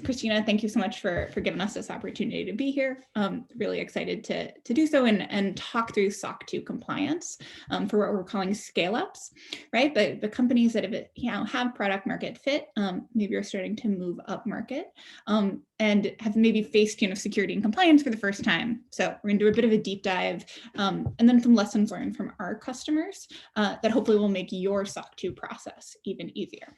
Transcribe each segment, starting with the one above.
Christina, thank you so much for giving us this opportunity to be here. Really excited to do so and talk through SOC 2 compliance for what we're calling ScaleUps, right? The companies that have product market fit, maybe are starting to move up market and have maybe faced security and compliance for the first time. So we're going to do a bit of a deep dive and then some lessons learned from our customers that hopefully will make your SOC 2 process even easier.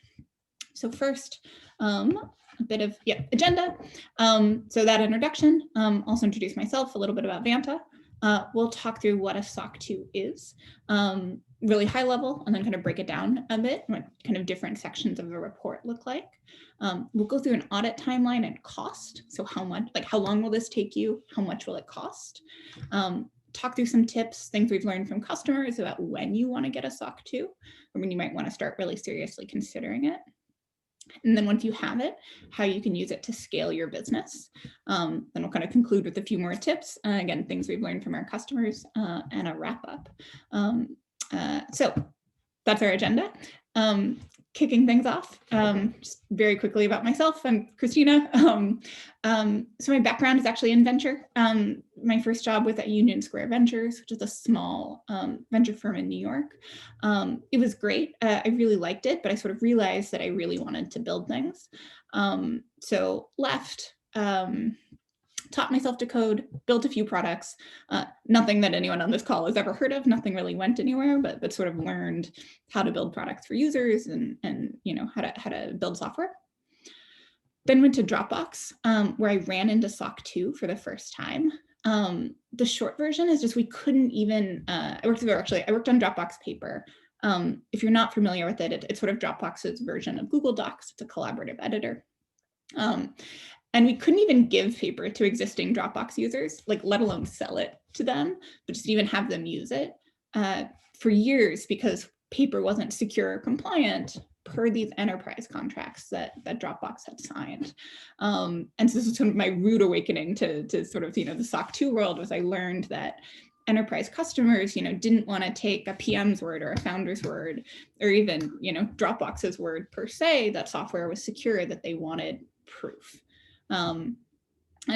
So first, a bit of agenda. So that introduction, also introduce myself, a little bit about Vanta. We'll talk through what a SOC 2 is, really high level, and then kind of break it down a bit, what kind of different sections of the report look like. We'll go through an audit timeline and cost. So how much, how long will this take you? How much will it cost? Talk through some tips, things we've learned from customers about when you want to get a SOC 2, or when you might want to start really seriously considering it. And then once you have it, how you can use it to scale your business. Then we'll kind of conclude with a few more tips. Again, things we've learned from our customers and a wrap up. So that's our agenda. Kicking things off, just very quickly about myself. I'm Christina. So my background is actually in venture. My first job was at Union Square Ventures, which is a small venture firm in New York. It was great. I really liked it, but I sort of realized that I really wanted to build things. So left, taught myself to code, built a few products, nothing that anyone on this call has ever heard of, nothing really went anywhere, but sort of learned how to build products for users and how to build software. Then went to Dropbox, where I ran into SOC 2 for the first time. The short version is just we couldn't even, I worked on Dropbox Paper. If you're not familiar with it, it's sort of Dropbox's version of Google Docs. It's a collaborative editor. And we couldn't even give Paper to existing Dropbox users, let alone sell it to them, but just even have them use it for years because Paper wasn't secure or compliant per these enterprise contracts that Dropbox had signed. And so this was sort of my rude awakening to sort of, the SOC 2 world, was I learned that enterprise customers, didn't want to take a PM's word or a founder's word, or even, Dropbox's word per se, that software was secure, that they wanted proof. And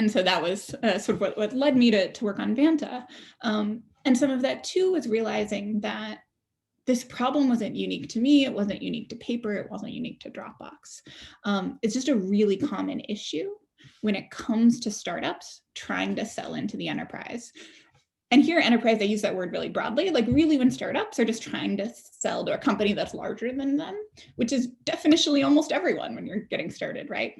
so that was sort of what led me to work on Vanta. And some of that too was realizing that this problem wasn't unique to me. It wasn't unique to Paper. It wasn't unique to Dropbox. It's just a really common issue when it comes to startups trying to sell into the enterprise. And here, enterprise, I use that word really broadly, really when startups are just trying to sell to a company that's larger than them, which is definitionally almost everyone when you're getting started, right?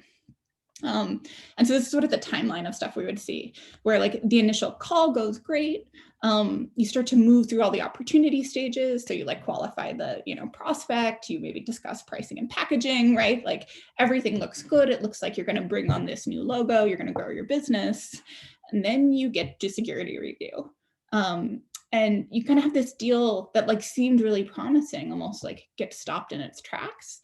And so this is sort of the timeline of stuff we would see, where the initial call goes great. You start to move through all the opportunity stages. So you qualify the prospect, you maybe discuss pricing and packaging, right? Everything looks good. It looks like you're going to bring on this new logo, you're going to grow your business. And then you get to security review. And you kind of have this deal that seemed really promising, almost gets stopped in its tracks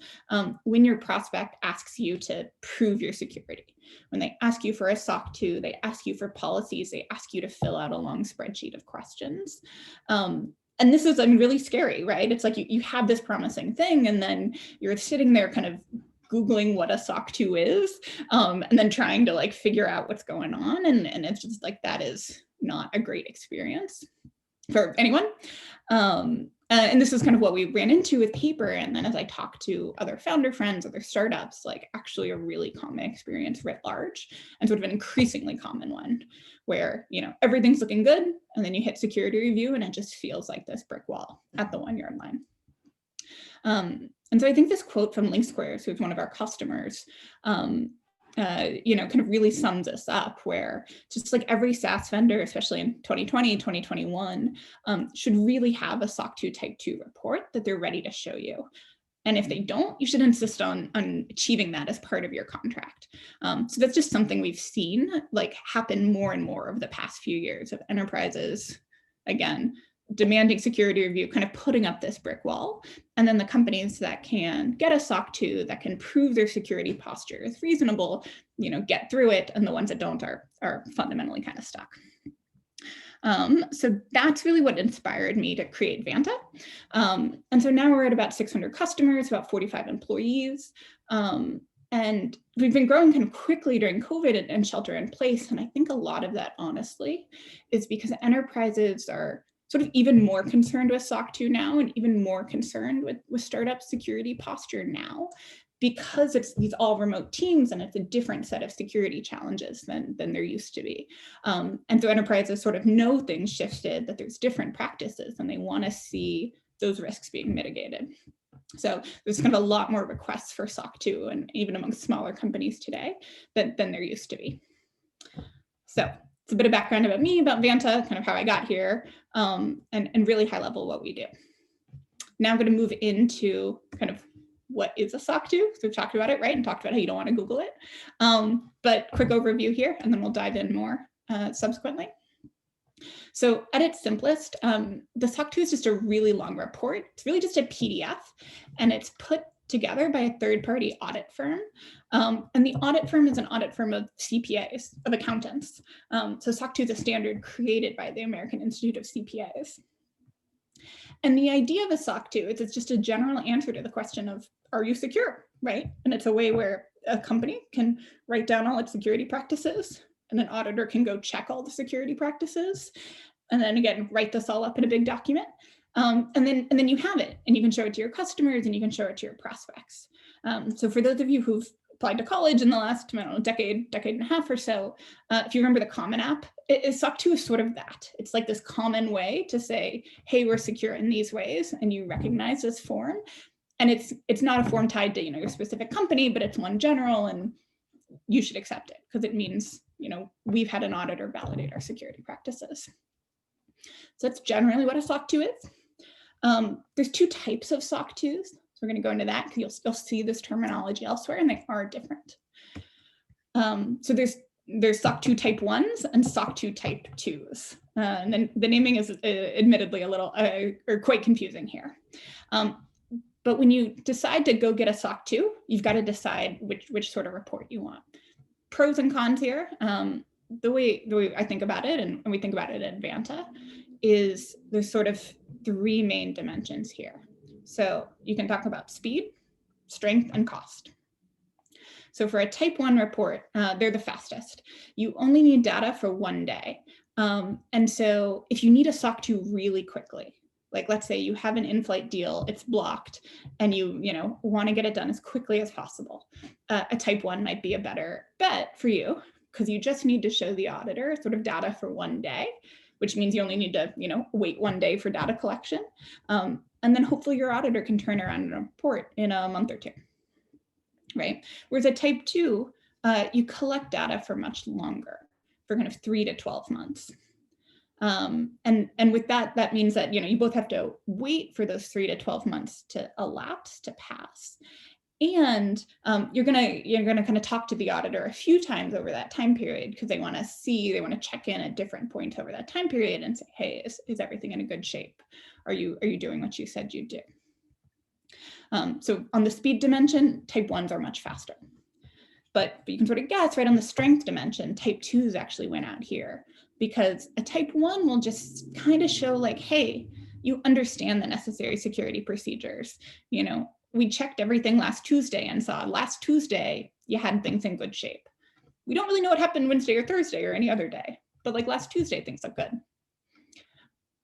when your prospect asks you to prove your security. When they ask you for a SOC 2, they ask you for policies, they ask you to fill out a long spreadsheet of questions. And this is really scary, right? It's you have this promising thing, and then you're sitting there kind of Googling what a SOC 2 is, and then trying to figure out what's going on. And it's just that is not a great experience for anyone. And this is kind of what we ran into with Paper. And then as I talked to other founder friends, other startups, actually a really common experience writ large, and sort of an increasingly common one where, everything's looking good. And then you hit security review and it just feels like this brick wall at the 1 yard line. And so I think this quote from LinkSquares, who's one of our customers, kind of really sums us up, where just every SaaS vendor, especially in 2020, 2021, should really have a SOC 2 Type 2 report that they're ready to show you. And if they don't, you should insist on achieving that as part of your contract. So that's just something we've seen happen more and more over the past few years of enterprises, again, demanding security review, kind of putting up this brick wall. And then the companies that can get a SOC 2, that can prove their security posture is reasonable, get through it. And the ones that don't are fundamentally kind of stuck. So that's really what inspired me to create Vanta. And so now we're at about 600 customers, about 45 employees. And we've been growing kind of quickly during COVID and shelter in place. And I think a lot of that, honestly, is because enterprises are sort of even more concerned with SOC 2 now, and even more concerned with startup security posture now, because it's these all remote teams and it's a different set of security challenges than there used to be. And so enterprises sort of know things shifted, that there's different practices, and they want to see those risks being mitigated. So there's kind of a lot more requests for SOC 2, and even among smaller companies today than there used to be. So it's a bit of background about me, about Vanta, kind of how I got here, and really high level what we do. Now I'm going to move into kind of what is a SOC 2. So we've talked about it, right? And talked about how you don't want to Google it. But quick overview here, and then we'll dive in more subsequently. So at its simplest, the SOC 2 is just a really long report. It's really just a PDF, and it's put together by a third-party audit firm. And the audit firm is an audit firm of CPAs, of accountants. So SOC 2 is a standard created by the American Institute of CPAs. And the idea of a SOC 2 is it's just a general answer to the question of, are you secure, right? And it's a way where a company can write down all its security practices, and an auditor can go check all the security practices, and then again, write this all up in a big document. And then you have it, and you can show it to your customers, and you can show it to your prospects. So for those of you who've applied to college in the last, I don't know, decade and a half or so, if you remember the Common App, SOC 2 is sort of that. It's like this common way to say, hey, we're secure in these ways, and you recognize this form. And it's not a form tied to your specific company, but it's one general, and you should accept it because it means we've had an auditor validate our security practices. So that's generally what a SOC 2 is. There's two types of SOC 2s. So we're going to go into that because you'll see this terminology elsewhere, and they are different. So there's SOC 2 type 1s and SOC 2 type 2s. And then the naming is admittedly a little or quite confusing here. But when you decide to go get a SOC 2, you've got to decide which sort of report you want. Pros and cons here. The way I think about it, and we think about it at Vanta, is there's sort of three main dimensions here. So you can talk about speed, strength, and cost. So for a type 1 report, they're the fastest. You only need data for 1 day. And so if you need a SOC 2 really quickly, like let's say you have an in-flight deal, it's blocked, and you want to get it done as quickly as possible, a type 1 might be a better bet for you, because you just need to show the auditor sort of data for 1 day, which means you only need to wait 1 day for data collection. And then hopefully your auditor can turn around a report in a month or two, right? Whereas a type 2, you collect data for much longer, for kind of 3 to 12 months. And with that means that you both have to wait for those 3 to 12 months to elapse, to pass, and you're gonna kind of talk to the auditor a few times over that time period, because they want to check in at different points over that time period and say, hey, is everything in a good shape? Are you doing what you said you'd do? So on the speed dimension, type 1s are much faster, but you can sort of guess, right, on the strength dimension, type 2s actually went out here, because a type 1 will just kind of show like, hey, you understand the necessary security procedures. We checked everything last Tuesday and saw last Tuesday you had things in good shape. We don't really know what happened Wednesday or Thursday or any other day, but like last Tuesday, things look good.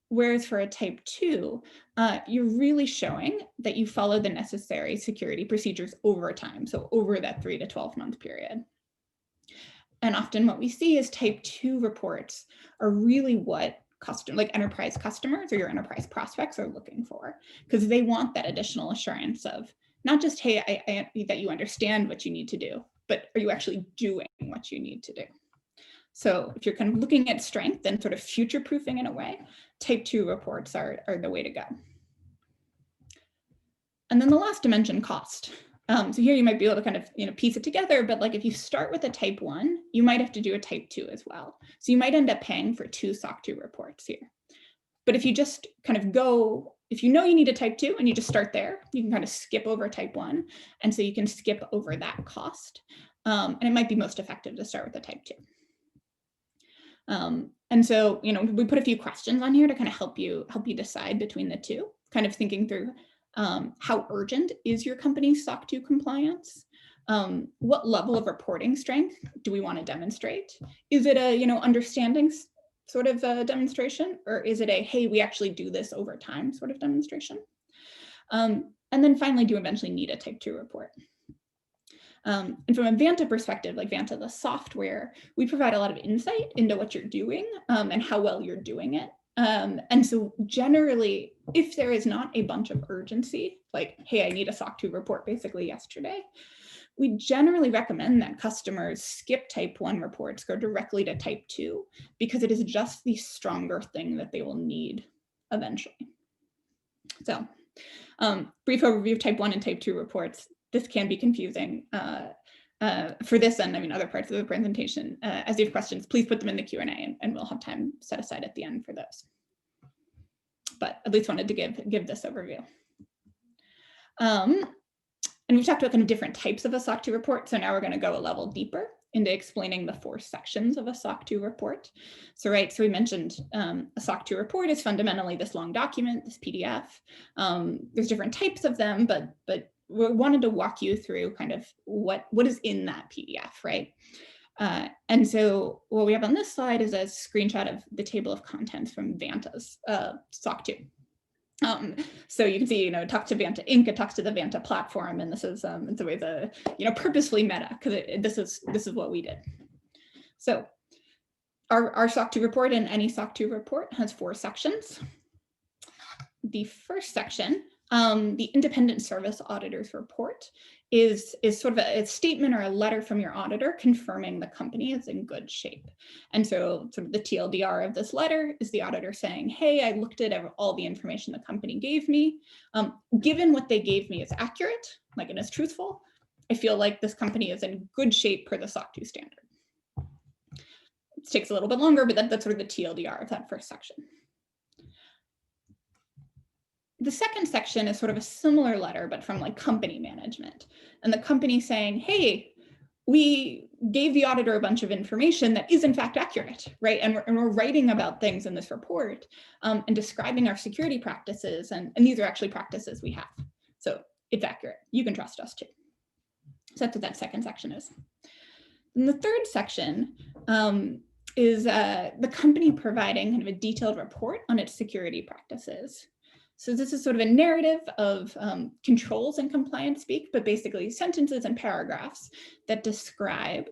Whereas for a type 2, you're really showing that you follow the necessary security procedures over time, so over that 3 to 12 month period. And often what we see is type 2 reports are really what enterprise customers or your enterprise prospects are looking for, because they want that additional assurance of not just, hey, that you understand what you need to do, but are you actually doing what you need to do? So if you're kind of looking at strength and sort of future-proofing in a way, type 2 reports are the way to go. And then the last dimension, cost. So here you might be able to kind of piece it together, but like if you start with a type 1, you might have to do a type 2 as well. So you might end up paying for 2 SOC 2 reports here. But if you just kind of go, if you need a type 2 and you just start there, you can kind of skip over type 1. And so you can skip over that cost. And it might be most effective to start with a type 2. And so, we put a few questions on here to kind of help you decide between the two, kind of thinking through how urgent is your company's SOC 2 compliance? What level of reporting strength do we want to demonstrate? Is it a, understanding sort of a demonstration, or is it a, hey, we actually do this over time sort of demonstration? And then finally, do you eventually need a type 2 report? And from a Vanta perspective, like Vanta, the software, we provide a lot of insight into what you're doing and how well you're doing it. And so generally, if there is not a bunch of urgency, like, hey, I need a SOC 2 report basically yesterday, we generally recommend that customers skip type 1 reports, go directly to type 2, because it is just the stronger thing that they will need eventually. So brief overview of type 1 and type 2 reports. This can be confusing for this and other parts of the presentation. As you have questions, please put them in the Q&A and we'll have time set aside at the end for those. But at least wanted to give this overview. And we've talked about kind of different types of a SOC 2 report. So now we're going to go a level deeper into explaining the 4 sections of a SOC 2 report. So we mentioned a SOC 2 report is fundamentally this long document, this PDF. There's different types of them, but we wanted to walk you through kind of what is in that PDF, right? And so what we have on this slide is a screenshot of the table of contents from Vanta's SOC 2. So you can see, it talks to Vanta Inc., it talks to the Vanta platform, and this is in some ways a purposefully meta, because this is what we did. So our SOC 2 report, and any SOC 2 report, has 4 sections. The first section, the independent service auditor's report, is sort of a statement or a letter from your auditor confirming the company is in good shape. And so sort of the TLDR of this letter is the auditor saying, hey, I looked at all the information the company gave me. Given what they gave me is accurate, like it is truthful, I feel like this company is in good shape per the SOC 2 standard. It takes a little bit longer, but that's sort of the TLDR of that first section. The second section is sort of a similar letter, but from like company management, and the company saying, hey, we gave the auditor a bunch of information that is in fact accurate, right? And we're writing about things in this report and describing our security practices, and these are actually practices we have. So it's accurate. You can trust us too. So that's what that second section is. And the third section is the company providing kind of a detailed report on its security practices. So this is sort of a narrative of controls and compliance speak, but basically sentences and paragraphs that describe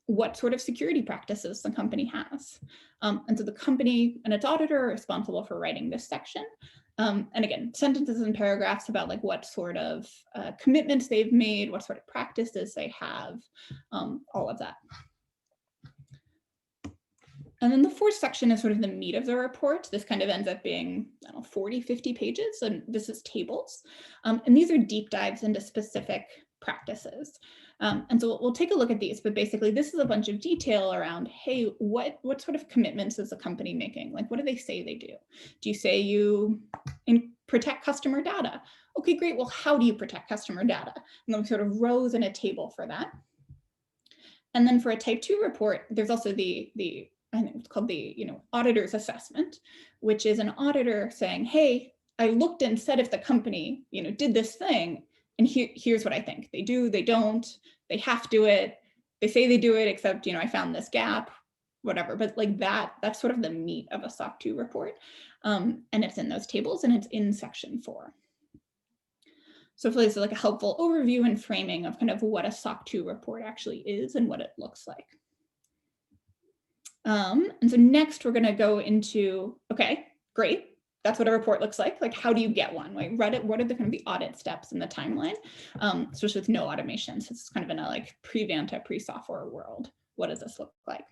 what sort of security practices the company has. And so the company and its auditor are responsible for writing this section. And again, sentences and paragraphs about like what sort of commitments they've made, what sort of practices they have, all of that. And then the fourth section is sort of the meat of the report. This kind of ends up being, 40, 50 pages, and this is tables. And these are deep dives into specific practices. And so we'll take a look at these, but basically this is a bunch of detail around, hey, what sort of commitments is the company making? Like, what do they say they do? Do you say you protect customer data? Okay, great. Well, how do you protect customer data? And then sort of rows in a table for that. And then for a type 2 report, there's also I think it's called the auditor's assessment, which is an auditor saying, hey, I looked and said if the company did this thing, and here's what I think. They do, they don't, they have to do it, they say they do it, except I found this gap, whatever. But like that's sort of the meat of a SOC 2 report. And it's in those tables, and it's in section 4. So hopefully this is like a helpful overview and framing of kind of what a SOC 2 report actually is and what it looks like. And so next we're going to go into, okay, great. That's what a report looks like. Like, how do you get one? Like, what are the kind of the audit steps in the timeline, especially with no automation. So it's kind of in a like pre-Vanta, pre-software world. What does this look like?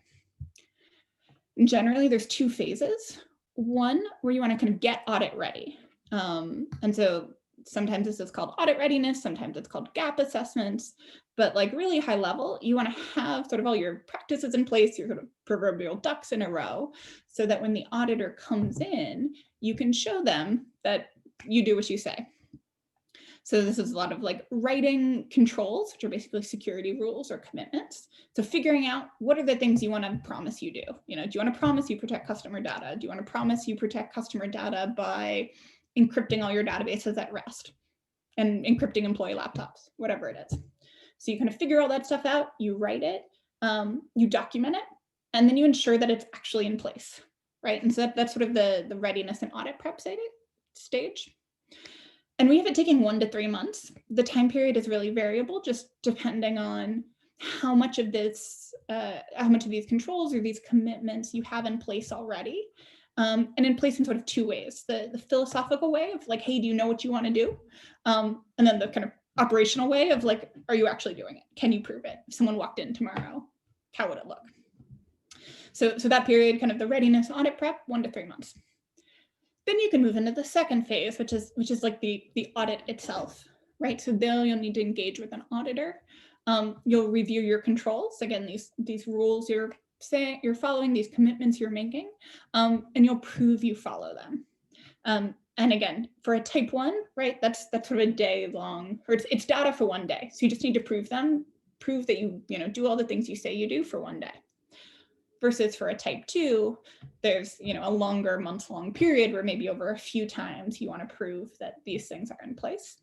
And generally, there's 2 phases. One where you want to kind of get audit ready. And so sometimes this is called audit readiness, sometimes it's called gap assessments, but like really high level, you want to have sort of all your practices in place, your sort of proverbial ducks in a row, so that when the auditor comes in, you can show them that you do what you say. So this is a lot of like writing controls, which are basically security rules or commitments. So figuring out what are the things you want to promise you do. Do you want to promise you protect customer data? Do you want to promise you protect customer data by encrypting all your databases at rest and encrypting employee laptops, whatever it is. So you kind of figure all that stuff out, you write it, you document it, and then you ensure that it's actually in place, right? And so that's sort of the readiness and audit prep stage. And we have it taking 1 to 3 months. The time period is really variable, just depending on how much of these controls or these commitments you have in place already. And in place in sort of 2 ways. The philosophical way of like, hey, do you know what you want to do? And then the kind of operational way of like, are you actually doing it? Can you prove it? If someone walked in tomorrow, how would it look? So that period, kind of the readiness audit prep, 1 to 3 months. Then you can move into the second phase, which is like the audit itself, right? So there you'll need to engage with an auditor. You'll review your controls. Again, these rules you're following, these commitments you're making, and you'll prove you follow them. And again, for a type 1, right, that's sort of a day long, or it's data for 1 day. So you just need to prove that you do all the things you say you do for 1 day. Versus for a type 2, there's a longer month-long period where maybe over a few times you want to prove that these things are in place.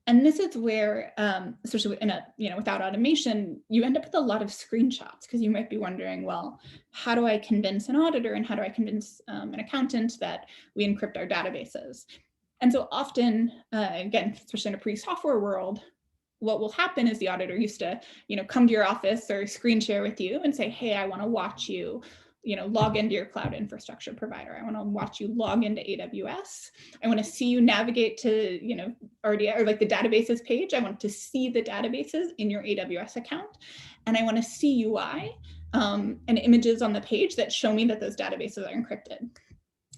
And this is where, especially in without automation, you end up with a lot of screenshots, because you might be wondering, well, how do I convince an auditor and how do I convince an accountant that we encrypt our databases? And so often, again, especially in a pre-software world, what will happen is the auditor used to, come to your office or screen share with you and say, hey, I want to watch you, log into your cloud infrastructure provider. I want to watch you log into AWS. I want to see you navigate to, RDS or like the databases page. I want to see the databases in your AWS account. And I want to see UI and images on the page that show me that those databases are encrypted.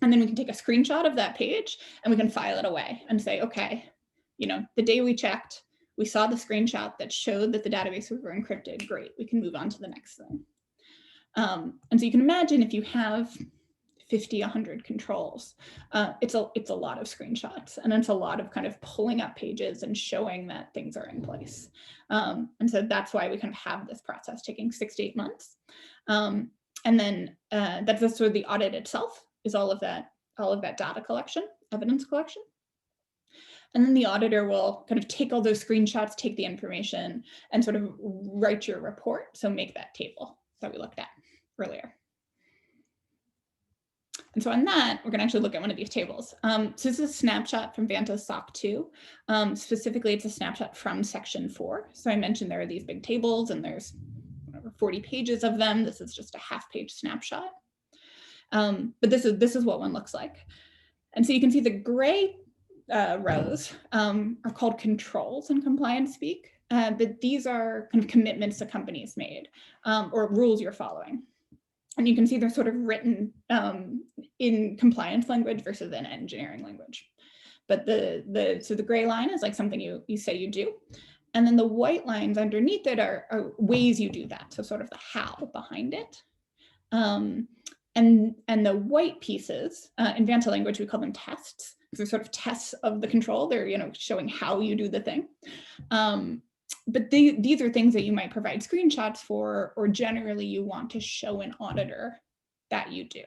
And then we can take a screenshot of that page and we can file it away and say, okay, the day we checked, we saw the screenshot that showed that the databases were encrypted. Great, we can move on to the next thing. And so you can imagine if you have 50, 100 controls, it's a lot of screenshots, and it's a lot of kind of pulling up pages and showing that things are in place. And so that's why we kind of have this process taking 6 to 8 months. And then that's sort of the audit itself is all of that data collection, evidence collection. And then the auditor will kind of take all those screenshots, take the information, and sort of write your report. So make that table that we looked at earlier. And so on that, we're going to actually look at one of these tables. So this is a snapshot from Vanta SOC 2. Specifically, it's a snapshot from section 4. So I mentioned there are these big tables, and there's 40 pages of them. This is just a half-page snapshot. But this is what one looks like. And so you can see the gray rows are called controls in compliance speak, but these are kind of commitments the company's made or rules you're following. And you can see they're sort of written in compliance language versus in engineering language. But the gray line is like something you say you do. And then the white lines underneath it are ways you do that. So sort of the how behind it. And the white pieces, in Vanta language, we call them tests. They're sort of tests of the control. They're showing how you do the thing. But these are things that you might provide screenshots for, or generally you want to show an auditor that you do.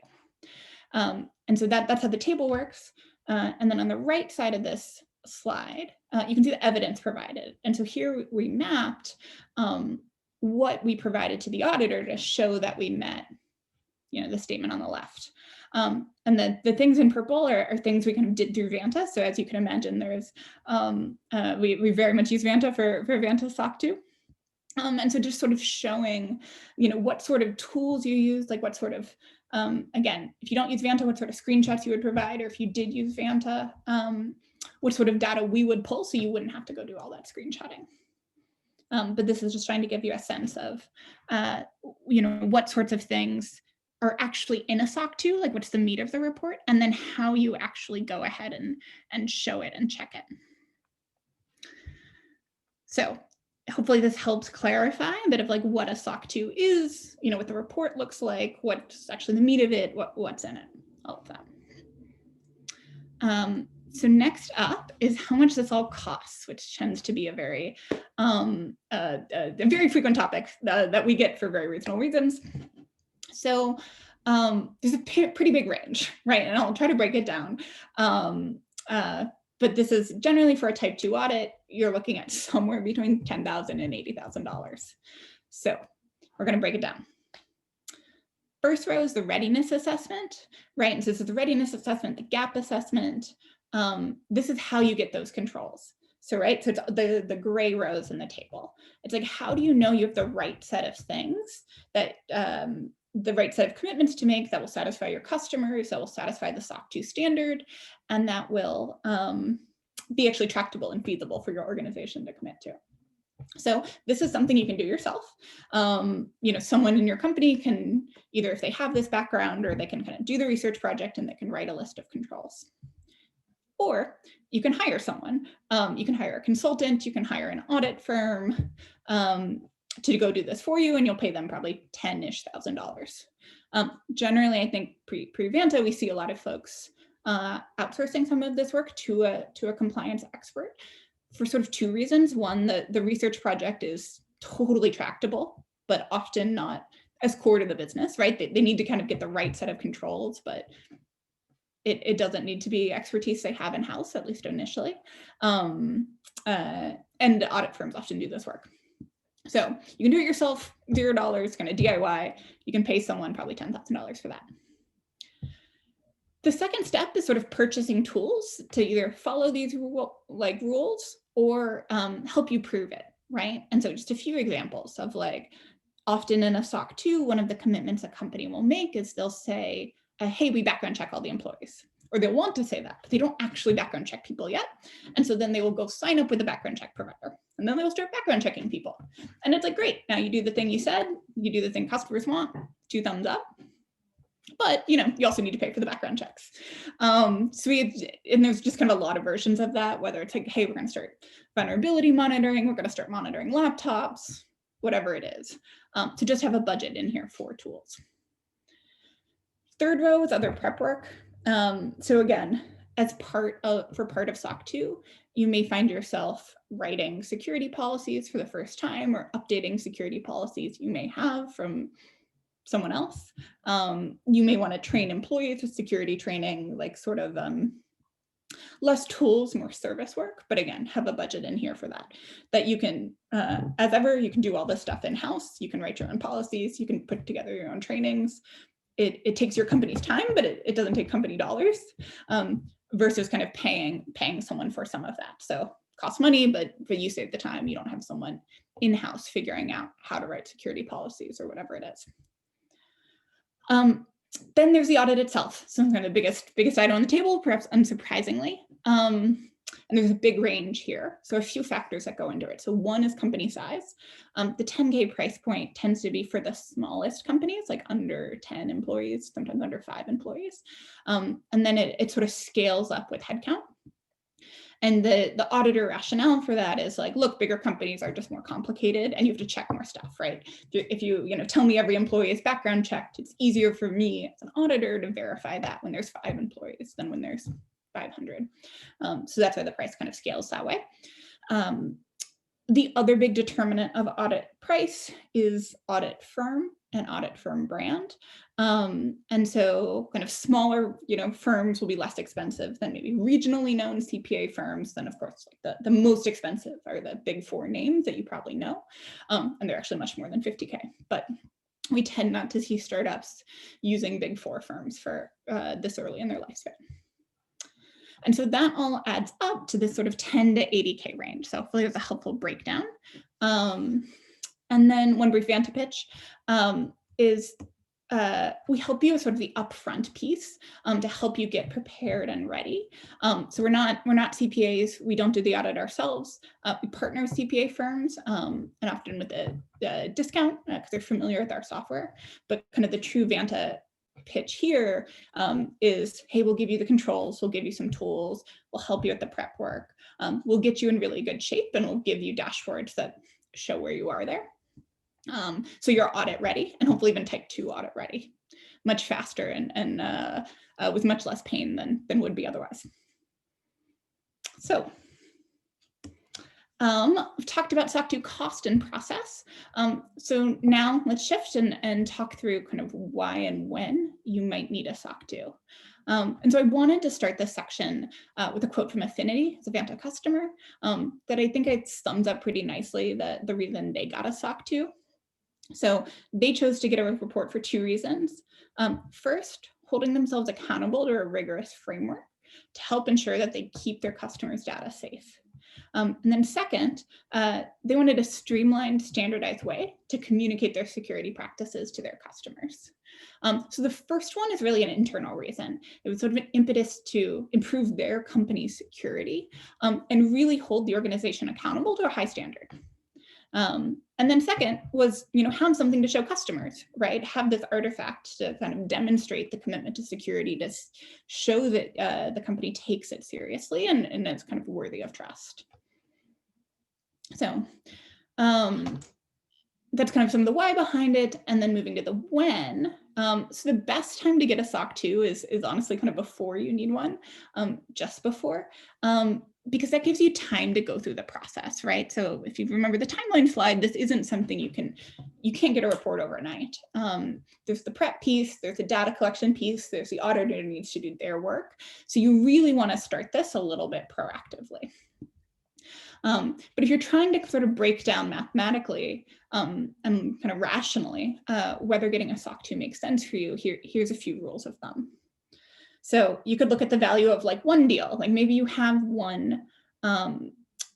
And so that's how the table works. And then on the right side of this slide, you can see the evidence provided. And so here we mapped what we provided to the auditor to show that we met the statement on the left. And the things in purple are things we kind of did through Vanta. So as you can imagine, there's we very much use Vanta for Vanta SOC 2. And so just sort of showing, what sort of tools you use, like what sort of, again, if you don't use Vanta, what sort of screenshots you would provide, or if you did use Vanta, what sort of data we would pull so you wouldn't have to go do all that screenshotting. But this is just trying to give you a sense of, what sorts of things are actually in a SOC 2, like what's the meat of the report, and then how you actually go ahead and show it and check it. So hopefully this helps clarify a bit of like what a SOC 2 is, what the report looks like, what's actually the meat of it, what's in it, all of that. So next up is how much this all costs, which tends to be a very frequent topic that we get for very reasonable reasons. So there's a pretty big range, right? And I'll try to break it down. But this is generally for a type 2 audit, you're looking at somewhere between $10,000 and $80,000. So we're going to break it down. First row is the readiness assessment, right? And so this is the readiness assessment, the gap assessment. This is how you get those controls. So, right, so it's the gray rows in the table. It's like, how do you know you have the right set of things, that the right set of commitments to make that will satisfy your customers, that will satisfy the SOC 2 standard, and that will be actually tractable and feasible for your organization to commit to. So this is something you can do yourself. Someone in your company can, either if they have this background, or they can kind of do the research project and they can write a list of controls. Or you can hire someone. You can hire a consultant, you can hire an audit firm to go do this for you, and you'll pay them probably $10,000-ish. Generally, I think pre-Vanta, we see a lot of folks outsourcing some of this work to a compliance expert for sort of two reasons. One, the research project is totally tractable, but often not as core to the business, right? They need to kind of get the right set of controls, but it doesn't need to be expertise they have in-house, at least initially. And audit firms often do this work. So you can do it yourself, $0, kind of DIY. You can pay someone probably $10,000 for that. The second step is sort of purchasing tools to either follow these rules or help you prove it, right? And so just a few examples of, like, often in a SOC 2, one of the commitments a company will make is they'll say, hey, we background check all the employees. Or they'll want to say that, but they don't actually background check people yet. And so then they will go sign up with a background check provider. And then they will start background checking people. And it's like, great, now you do the thing you said, you do the thing customers want, 2 thumbs up. But you also need to pay for the background checks. And there's just kind of a lot of versions of that, whether it's like, hey, we're going to start vulnerability monitoring, we're going to start monitoring laptops, whatever it is. To just have a budget in here for tools. Third row is other prep work. So again, as part of SOC 2, you may find yourself writing security policies for the first time, or updating security policies you may have from someone else. You may want to train employees with security training, like sort of less tools, more service work, but again, have a budget in here for that you can, as ever, you can do all this stuff in-house. You can write your own policies, you can put together your own trainings. It takes your company's time, but it doesn't take company dollars, versus kind of paying someone for some of that. So it costs money, but you save the time. You don't have someone in-house figuring out how to write security policies or whatever it is. Then there's the audit itself. So kind of the biggest item on the table, perhaps unsurprisingly. And there's a big range here. So a few factors that go into it. So one is company size. The 10K price point tends to be for the smallest companies, like under 10 employees, sometimes under 5 employees. And then it sort of scales up with headcount. And the auditor rationale for that is like, look, bigger companies are just more complicated and you have to check more stuff, right? If you tell me every employee is background checked, it's easier for me as an auditor to verify that when there's 5 employees than when there's 500. So that's why the price kind of scales that way. The other big determinant of audit price is audit firm and audit firm brand. And so kind of smaller, firms will be less expensive than maybe regionally known CPA firms. Then of course, like the most expensive are the big 4 names that you probably know. And they're actually much more than 50K, but we tend not to see startups using big 4 firms for this early in their lifespan. And so that all adds up to this sort of 10 to 80K range. So hopefully there's a helpful breakdown. And then one brief Vanta pitch is we help you with sort of the upfront piece to help you get prepared and ready. So we're not CPAs. We don't do the audit ourselves. We partner with CPA firms and often with a discount because they're familiar with our software. But kind of the true Vanta pitch here is, hey, we'll give you the controls, we'll give you some tools, we'll help you with the prep work, we'll get you in really good shape, and we'll give you dashboards that show where you are there. So you're audit ready, and hopefully even type 2 audit ready, much faster and with much less pain than would be otherwise. So we've talked about SOC 2 cost and process. So now let's shift and talk through kind of why and when you might need a SOC 2. And so I wanted to start this section with a quote from Affinity, it's a Vanta customer, that I think it sums up pretty nicely the reason they got a SOC 2. So they chose to get a report for 2 reasons. First, holding themselves accountable to a rigorous framework to help ensure that they keep their customers' data safe. And then second, they wanted a streamlined, standardized way to communicate their security practices to their customers. So the first one is really an internal reason. It was sort of an impetus to improve their company's security and really hold the organization accountable to a high standard. And then second was, have something to show customers, right? Have this artifact to kind of demonstrate the commitment to security, to show that the company takes it seriously and it's kind of worthy of trust. So that's kind of some of the why behind it. And then moving to the when. So the best time to get a SOC 2 is honestly kind of before you need one, just before. Because that gives you time to go through the process, right? So if you remember the timeline slide, this isn't something you can't get a report overnight. There's the prep piece, there's the data collection piece, there's the auditor who needs to do their work. So you really want to start this a little bit proactively. But if you're trying to sort of break down mathematically and kind of rationally whether getting a SOC 2 makes sense for you, here's a few rules of thumb. So you could look at the value of like one deal, like maybe you have one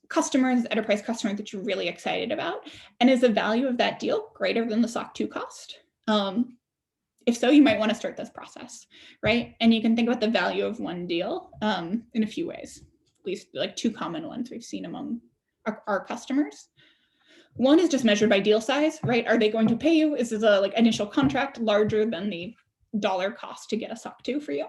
customer, this enterprise customer that you're really excited about, and is the value of that deal greater than the SOC 2 cost? If so, you might want to start this process, right? And you can think about the value of one deal in a few ways, at least like 2 common ones we've seen among our customers. One is just measured by deal size, right? Are they going to pay you? Is this a like initial contract larger than the dollar cost to get a SOC 2 for you?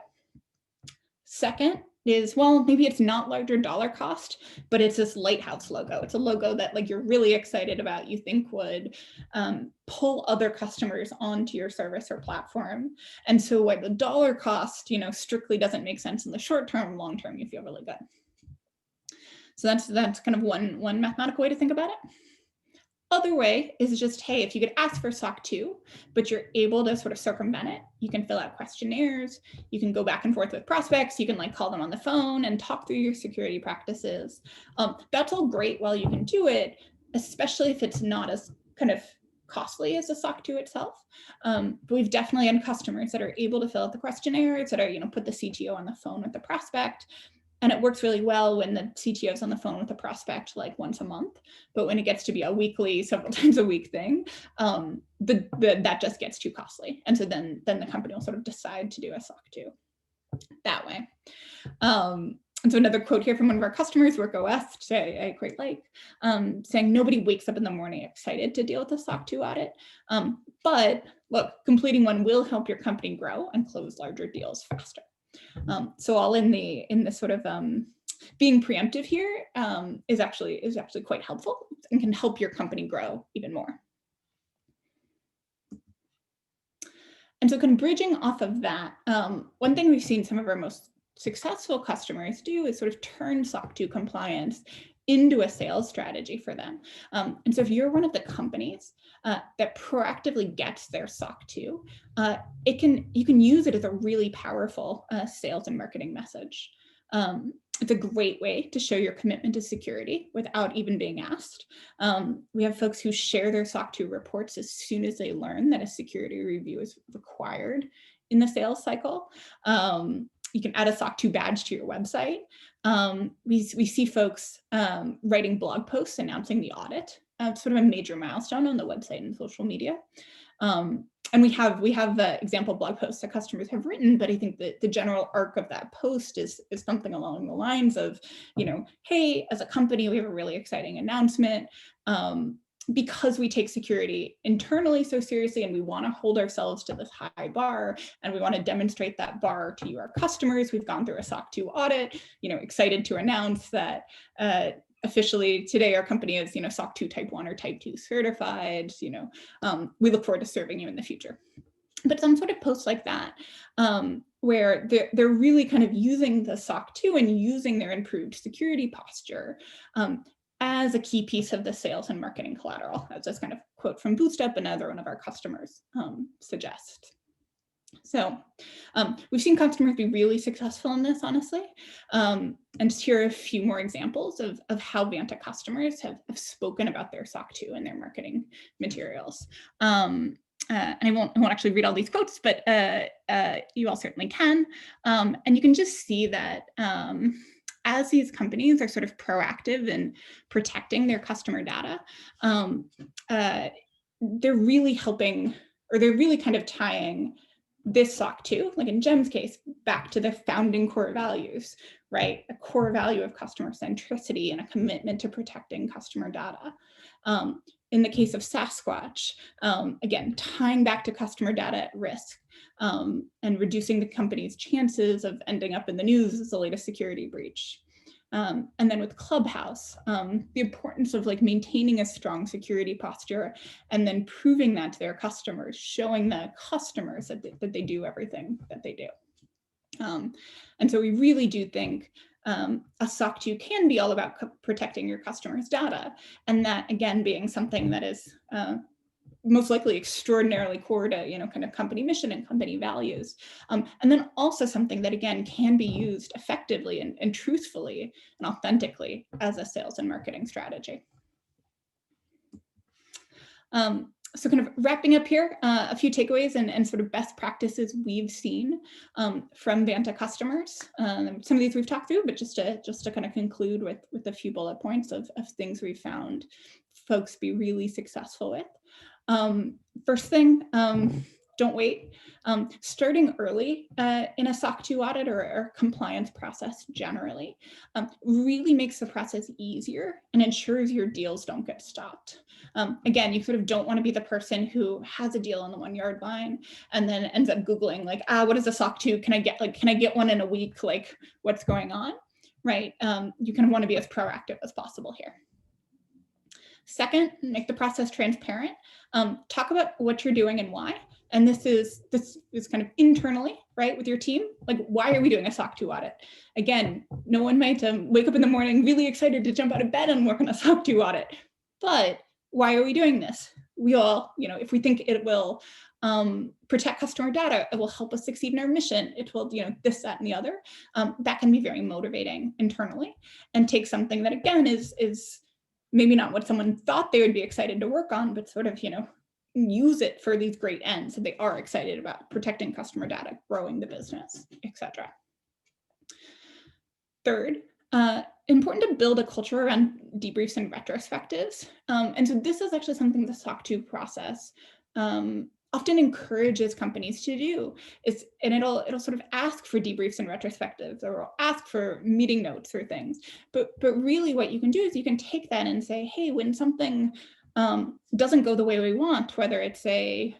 Second is, well, maybe it's not larger dollar cost, but it's this lighthouse logo. It's a logo that like you're really excited about, you think would pull other customers onto your service or platform. And so what the dollar cost, strictly doesn't make sense in the short term, long term, you feel really good. So that's kind of one mathematical way to think about it. Other way is just, hey, if you could ask for SOC 2, but you're able to sort of circumvent it, you can fill out questionnaires, you can go back and forth with prospects, you can like call them on the phone and talk through your security practices. That's all great while you can do it, especially if it's not as kind of costly as the SOC 2 itself. But we've definitely had customers that are able to fill out the questionnaires, that are, put the CTO on the phone with the prospect. And it works really well when the CTO is on the phone with the prospect like once a month. But when it gets to be a weekly, several times a week thing, that just gets too costly. And so then the company will sort of decide to do a SOC 2 that way. And so another quote here from one of our customers, WorkOS, which I quite like, saying nobody wakes up in the morning excited to deal with a SOC 2 audit. But look, completing one will help your company grow and close larger deals faster. So all in the sort of being preemptive here is actually quite helpful and can help your company grow even more. And so kind of bridging off of that, one thing we've seen some of our most successful customers do is sort of turn SOC 2 compliance into a sales strategy for them. And so if you're one of the companies that proactively gets their SOC 2, you can use it as a really powerful sales and marketing message. It's a great way to show your commitment to security without even being asked. We have folks who share their SOC 2 reports as soon as they learn that a security review is required in the sales cycle. You can add a SOC 2 badge to your website. We see folks writing blog posts announcing the audit. It's sort of a major milestone on the website and social media. And we have example blog posts that customers have written, but I think that the general arc of that post is something along the lines of, hey, as a company, we have a really exciting announcement. Because we take security internally so seriously and we want to hold ourselves to this high bar and we want to demonstrate that bar to you, our customers, we've gone through a SOC 2 audit, excited to announce that officially today our company is, SOC 2 type 1 or type 2 certified, we look forward to serving you in the future. But some sort of posts like that, where they're really kind of using the SOC 2 and using their improved security posture as a key piece of the sales and marketing collateral, as this kind of quote from Bootstrap, another one of our customers suggests. So we've seen customers be really successful in this, honestly. And just here are a few more examples of how Vanta customers have spoken about their SOC 2 in their marketing materials. And I won't actually read all these quotes, but you all certainly can. And you can just see that as these companies are sort of proactive in protecting their customer data, they're really helping, or they're really kind of tying this SOC 2, like in Jem's case, back to the founding core values, right? A core value of customer centricity and a commitment to protecting customer data. In the case of Sasquatch, again, tying back to customer data at risk and reducing the company's chances of ending up in the news as the latest security breach. And then with Clubhouse, the importance of like maintaining a strong security posture and then proving that to their customers, showing the customers that they do everything that they do. And so we really do think a SOC 2 can be all about protecting your customers' data, and that again being something that is most likely extraordinarily core to, you know, kind of company mission and company values. And then also something that, again, can be used effectively and truthfully and authentically as a sales and marketing strategy. So kind of wrapping up here, a few takeaways and sort of best practices we've seen from Vanta customers. Some of these we've talked through, but just to kind of conclude with a few bullet points of things we've found folks be really successful with. First thing, don't wait. Starting early in a SOC 2 audit or compliance process generally really makes the process easier and ensures your deals don't get stopped. Again, you sort of don't want to be the person who has a deal on the 1 yard line and then ends up Googling like, what is a SOC 2? Can I get one in a week? Like, what's going on, right? You kind of want to be as proactive as possible here. Second, make the process transparent. Talk about what you're doing and why. And this is kind of internally, right, with your team. Like, why are we doing a SOC 2 audit? Again, no one might wake up in the morning really excited to jump out of bed and work on a SOC 2 audit. But why are we doing this? We all, you know, if we think it will protect customer data, it will help us succeed in our mission, it will, you know, this, that, and the other. That can be very motivating internally and take something that, again, is maybe not what someone thought they would be excited to work on, but sort of, you know, use it for these great ends. So they are excited about protecting customer data, growing the business, etc. Third, important to build a culture around debriefs and retrospectives. And so this is actually something the SOC 2 process often encourages companies to do. And it'll sort of ask for debriefs and retrospectives, or ask for meeting notes or things. But really what you can do is you can take that and say, hey, when something doesn't go the way we want, whether it's a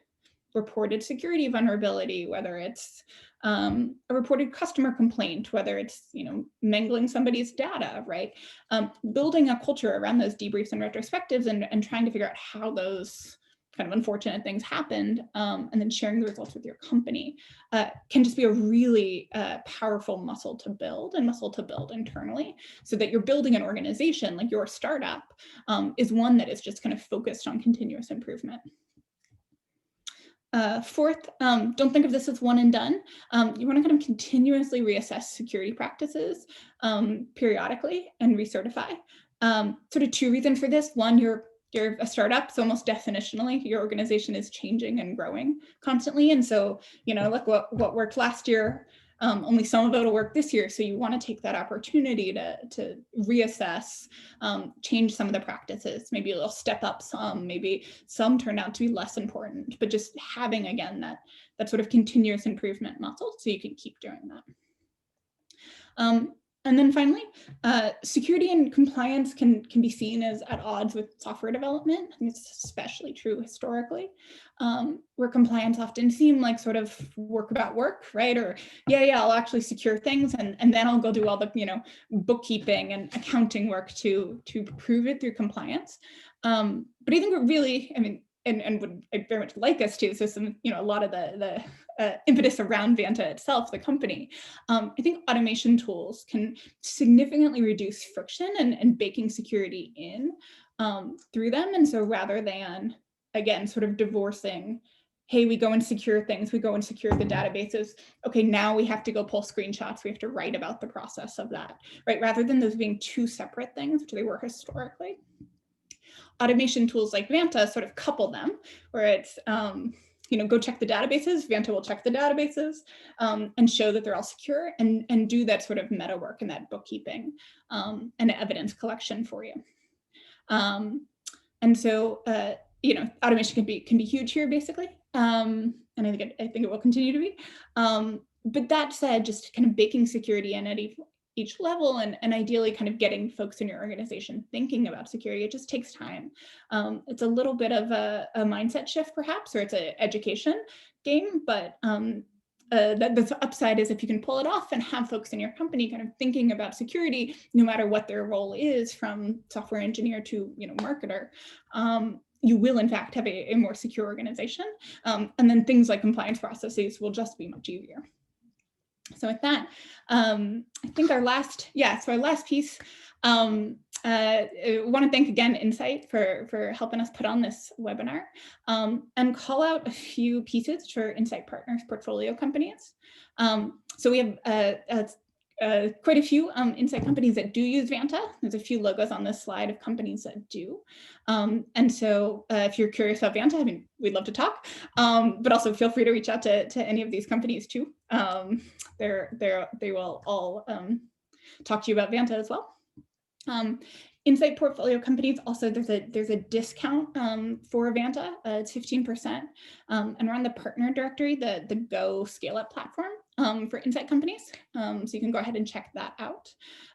reported security vulnerability, whether it's a reported customer complaint, whether it's, you know, mangling somebody's data, right? Building a culture around those debriefs and retrospectives and trying to figure out how those kind of unfortunate things happened, and then sharing the results with your company can just be a really powerful muscle to build internally, so that you're building an organization, like your startup is one that is just kind of focused on continuous improvement. Fourth, don't think of this as one and done. You want to kind of continuously reassess security practices periodically and recertify. Sort of two reasons for this. One, you're a startup, so almost definitionally, your organization is changing and growing constantly. And so, you know, like what worked last year, only some of it will work this year. So you want to take that opportunity to reassess, change some of the practices. Maybe you'll step up some, maybe some turn out to be less important, but just having, again, that sort of continuous improvement muscle so you can keep doing that. And then finally, security and compliance can be seen as at odds with software development. And it's especially true historically, where compliance often seem like sort of work about work, right? Or yeah, I'll actually secure things and then I'll go do all the, you know, bookkeeping and accounting work to prove it through compliance. But I think we're really, I mean, and would I very much like us to, so some, you know, a lot of the impetus around Vanta itself, the company. I think automation tools can significantly reduce friction and baking security in through them. And so rather than, again, sort of divorcing hey, we go and secure things, we go and secure the databases. Okay, now we have to go pull screenshots, we have to write about the process of that, right? Rather than those being two separate things, which they were historically. Automation tools like Vanta sort of couple them, where it's, go check the databases, Vanta will check the databases and show that they're all secure and do that sort of meta work and that bookkeeping and evidence collection for you. And so, automation can be huge here, basically. And I think it will continue to be. But that said, just kind of baking security in at each level and ideally kind of getting folks in your organization thinking about security, it just takes time. It's a little bit of a mindset shift, perhaps, or it's an education game, but the upside is if you can pull it off and have folks in your company kind of thinking about security, no matter what their role is, from software engineer to marketer, you will in fact have a more secure organization. And then things like compliance processes will just be much easier. So with that, I think our last piece, I want to thank again Insight for helping us put on this webinar and call out a few pieces for Insight Partners portfolio companies. So we have quite a few Insight companies that do use Vanta. There's a few logos on this slide of companies that do. And so if you're curious about Vanta, I mean, we'd love to talk, but also feel free to reach out to any of these companies too. They will all talk to you about Vanta as well. Insight portfolio companies, also there's a discount for Vanta. It's 15%, and we're on the partner directory, the Go ScaleUp platform for Insight companies. So you can go ahead and check that out.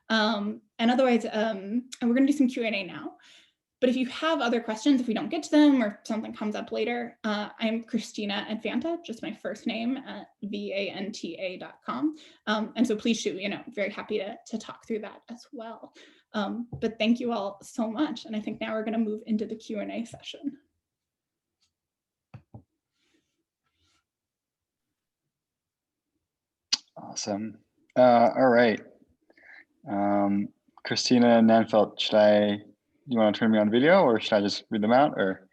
And otherwise, and we're going to do some Q&A now. But if you have other questions, if we don't get to them or something comes up later, I'm Christina at Vanta, just my first name at vanta.com. And so please shoot, very happy to talk through that as well. But thank you all so much. And I think now we're going to move into the Q&A session. Awesome. All right. Christina Nenfeld, you want to turn me on video or should I just read them out or?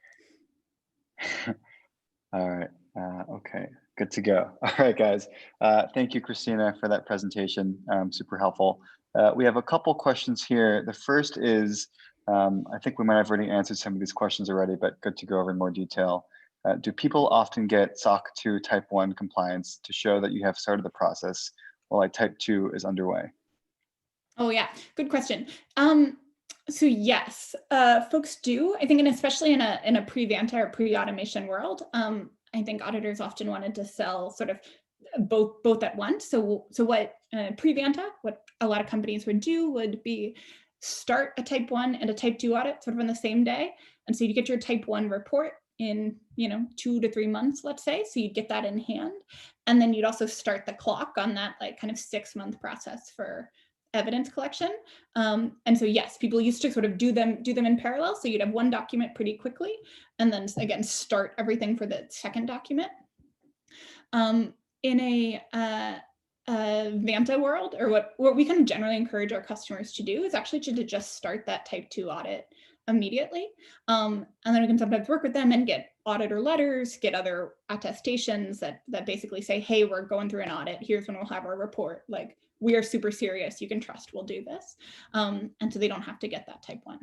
All right. Okay, good to go. All right, guys. Thank you, Christina, for that presentation. Super helpful. We have a couple questions here. The first is, I think we might have already answered some of these questions already, but good to go over in more detail. Do people often get SOC 2 Type 1 compliance to show that you have started the process while Type 2 is underway? Oh yeah, good question. So yes, folks do. I think, and especially in a pre-Vanta or pre-automation world, I think auditors often wanted to sell sort of both at once. So what pre-Vanta, what a lot of companies would do would be start a Type 1 and a Type 2 audit sort of on the same day. And so you get your Type 1 report in 2 to 3 months, let's say. So you'd get that in hand, and then you'd also start the clock on that kind of 6-month process for evidence collection. And so yes, people used to sort of do them in parallel. So you'd have one document pretty quickly, and then again start everything for the second document. In a Vanta world, or what we kind of generally encourage our customers to do is actually to just start that Type 2 audit immediately. And then we can sometimes work with them and get auditor letters, get other attestations that basically say, hey, we're going through an audit. Here's when we'll have our report. We are super serious. You can trust we'll do this. And so they don't have to get that Type 1.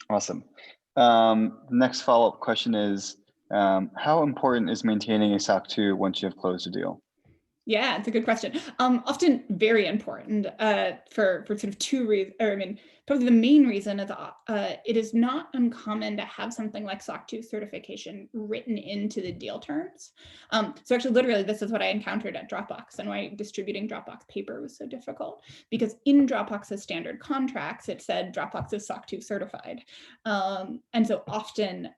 Awesome. Next follow-up question is, how important is maintaining a SOC 2 once you have closed a deal? Yeah, it's a good question. Often very important for sort of two reasons, or I mean, probably the main reason is it is not uncommon to have something like SOC 2 certification written into the deal terms. So actually, literally, this is what I encountered at Dropbox and why distributing Dropbox paper was so difficult, because in Dropbox's standard contracts, it said Dropbox is SOC 2 certified. And so often,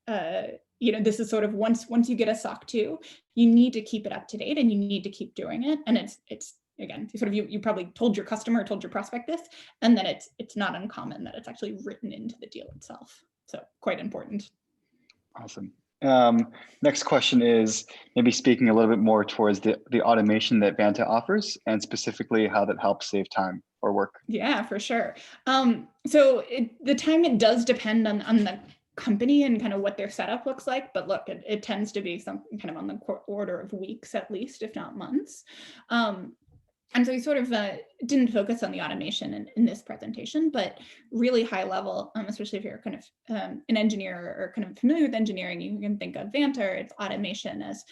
this is sort of once you get a SOC 2, you need to keep it up to date and you need to keep doing it. And it's again, sort of you probably told your customer, told your prospect this, and then it's not uncommon that it's actually written into the deal itself. So quite important. Awesome. Next question is maybe speaking a little bit more towards the automation that Vanta offers, and specifically how that helps save time or work. Yeah, for sure. So the time, it does depend on the company and kind of what their setup looks like, but look, it tends to be something kind of on the order of weeks at least, if not months. And so we sort of didn't focus on the automation in this presentation, but really high level, especially if you're kind of an engineer or kind of familiar with engineering, you can think of Vanta or its automation as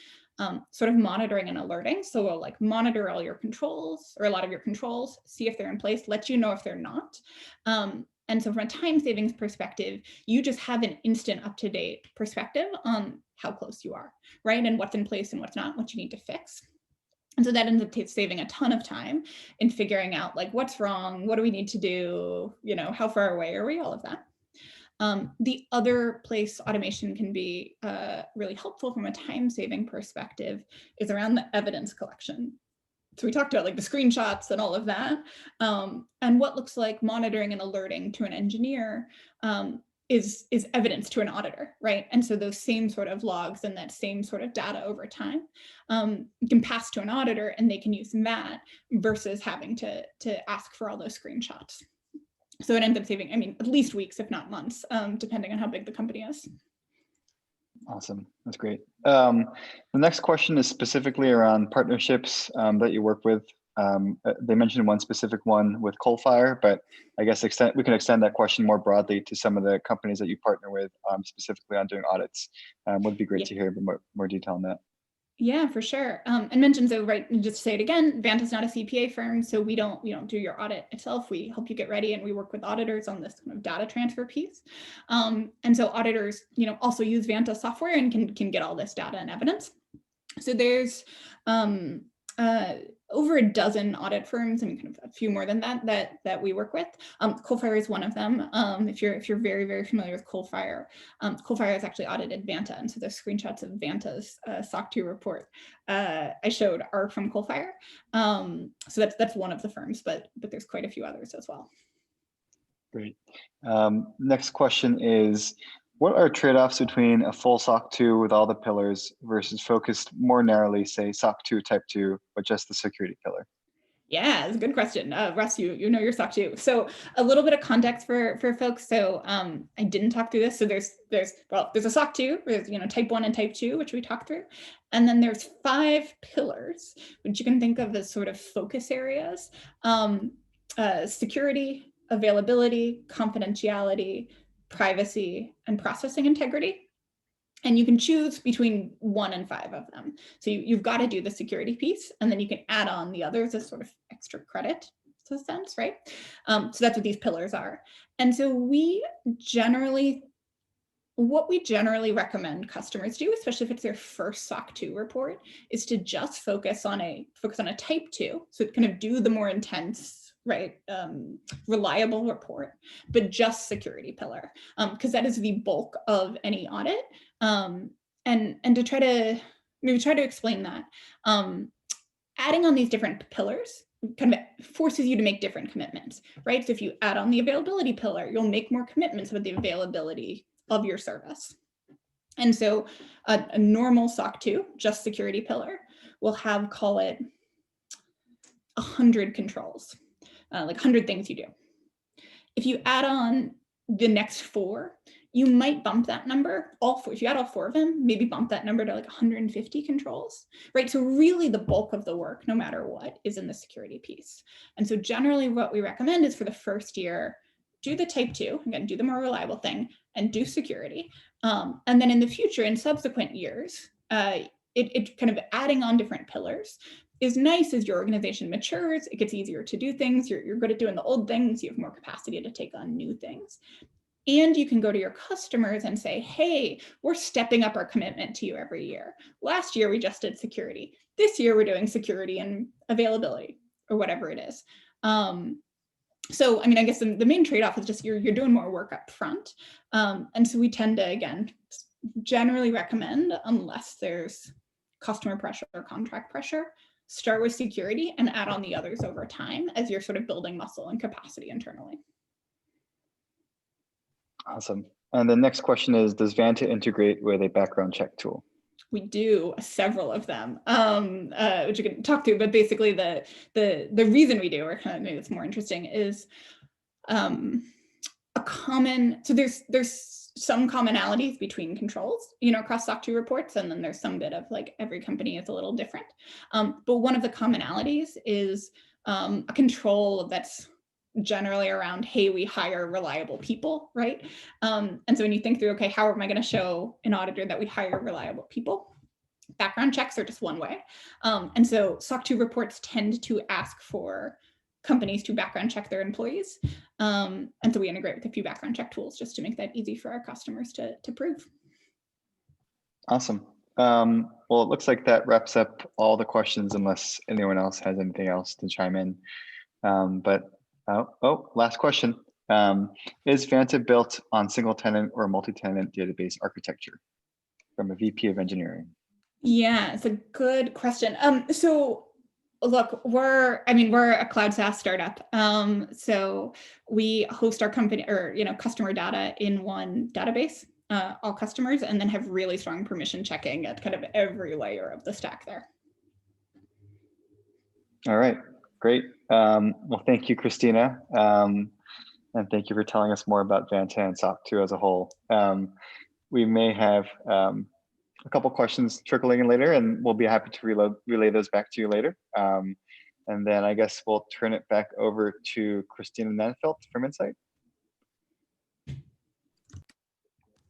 sort of monitoring and alerting. So we'll like monitor all your controls or a lot of your controls, see if they're in place, let you know if they're not. And so from a time savings perspective, you just have an instant up-to-date perspective on how close you are, right? And what's in place and what's not, what you need to fix. And so that ends up saving a ton of time in figuring out like what's wrong, what do we need to do, you know, how far away are we, all of that. The other place automation can be really helpful from a time-saving perspective is around the evidence collection. So we talked about like the screenshots and all of that, and what looks like monitoring and alerting to an engineer is evidence to an auditor, right? And so those same sort of logs and that same sort of data over time can pass to an auditor, and they can use that versus having to ask for all those screenshots. So it ends up saving, I mean, at least weeks, if not months, depending on how big the company is. Awesome, that's great. The next question is specifically around partnerships that you work with. They mentioned one specific one with Coalfire, but I guess we can extend that question more broadly to some of the companies that you partner with, specifically on doing audits. Would be great to hear a bit more detail on that. Yeah, for sure. And mentioned, so right, just to say it again, Vanta's not a CPA firm, so we don't do your audit itself. We help you get ready, and we work with auditors on this kind of data transfer piece. And so auditors, also use Vanta software and can get all this data and evidence. So there's over a dozen audit firms, and kind of a few more than that we work with. Coalfire is one of them. If you're very, very familiar with Coalfire, Coalfire has actually audited Vanta, and so the screenshots of Vanta's SOC 2 report I showed are from Coalfire. So that's one of the firms, but there's quite a few others as well. Great. Next question is, what are trade-offs between a full SOC 2 with all the pillars versus focused more narrowly, say SOC 2 type 2, but just the security pillar? Yeah, it's a good question. Russ, you know your SOC 2. So a little bit of context for folks. So I didn't talk through this. So there's a SOC 2, there's type 1 and type 2, which we talked through. And then there's 5 pillars, which you can think of as sort of focus areas: security, availability, confidentiality, privacy, and processing integrity. And you can choose between 1 and 5 of them. So you've got to do the security piece, and then you can add on the others as sort of extra credit, in a sense, right? So that's what these pillars are. And so what we generally recommend customers do, especially if it's their first SOC 2 report, is to just focus on a type 2. So kind of do the more intense, right, reliable report, but just security pillar, because that is the bulk of any audit. And to try to explain that, adding on these different pillars kind of forces you to make different commitments, right? So if you add on the availability pillar, you'll make more commitments with the availability of your service. And so a normal SOC 2, just security pillar, will have, call it 100 controls, like 100 things you do. If you add on the next 4, you might bump that number, if you add all 4 of them, maybe bump that number to like 150 controls, right? So really the bulk of the work, no matter what, is in the security piece. And so generally what we recommend is for the first year, do the type 2, again, do the more reliable thing, and do security. And then in the future, in subsequent years, it kind of adding on different pillars is nice as your organization matures. It gets easier to do things. You're good at doing the old things. You have more capacity to take on new things. And you can go to your customers and say, hey, we're stepping up our commitment to you every year. Last year, we just did security. This year, we're doing security and availability, or whatever it is. So, I mean, I guess the main trade-off is just you're doing more work up front. And so we tend to, again, generally recommend, unless there's customer pressure or contract pressure, start with security and add on the others over time as you're sort of building muscle and capacity internally. Awesome. And the next question is, does Vanta integrate with a background check tool? We do several of them, which you can talk to, but basically the reason we do, or kind of maybe it's more interesting, is a common, so there's some commonalities between controls, across SOC 2 reports, and then there's some bit of like every company is a little different. But one of the commonalities is a control that's generally around, hey, we hire reliable people, right? And so when you think through, okay, how am I going to show an auditor that we hire reliable people? Background checks are just one way. And so SOC 2 reports tend to ask for companies to background check their employees. And so we integrate with a few background check tools just to make that easy for our customers to prove. Awesome. Well, it looks like that wraps up all the questions unless anyone else has anything else to chime in. Last question. Is Vanta built on single tenant or multi-tenant database architecture? From a VP of engineering. Yeah, it's a good question. So look, we're a cloud SaaS startup. So we host our company or customer data in one database, all customers, and then have really strong permission checking at kind of every layer of the stack there. All right, great. Well, thank you, Christina. And thank you for telling us more about Vanta and SOC 2 as a whole. We may have a couple questions trickling in later, and we'll be happy to relay those back to you later. And then I guess we'll turn it back over to Christina Nenfeld from Insight.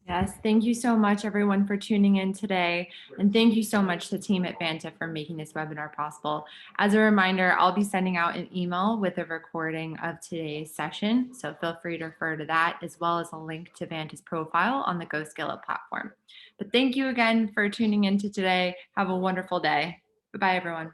Yes, thank you so much, everyone, for tuning in today. And thank you so much to the team at Vanta for making this webinar possible. As a reminder, I'll be sending out an email with a recording of today's session. So feel free to refer to that, as well as a link to Vanta's profile on the Go ScaleUp platform. But thank you again for tuning into today. Have a wonderful day. Bye-bye, everyone.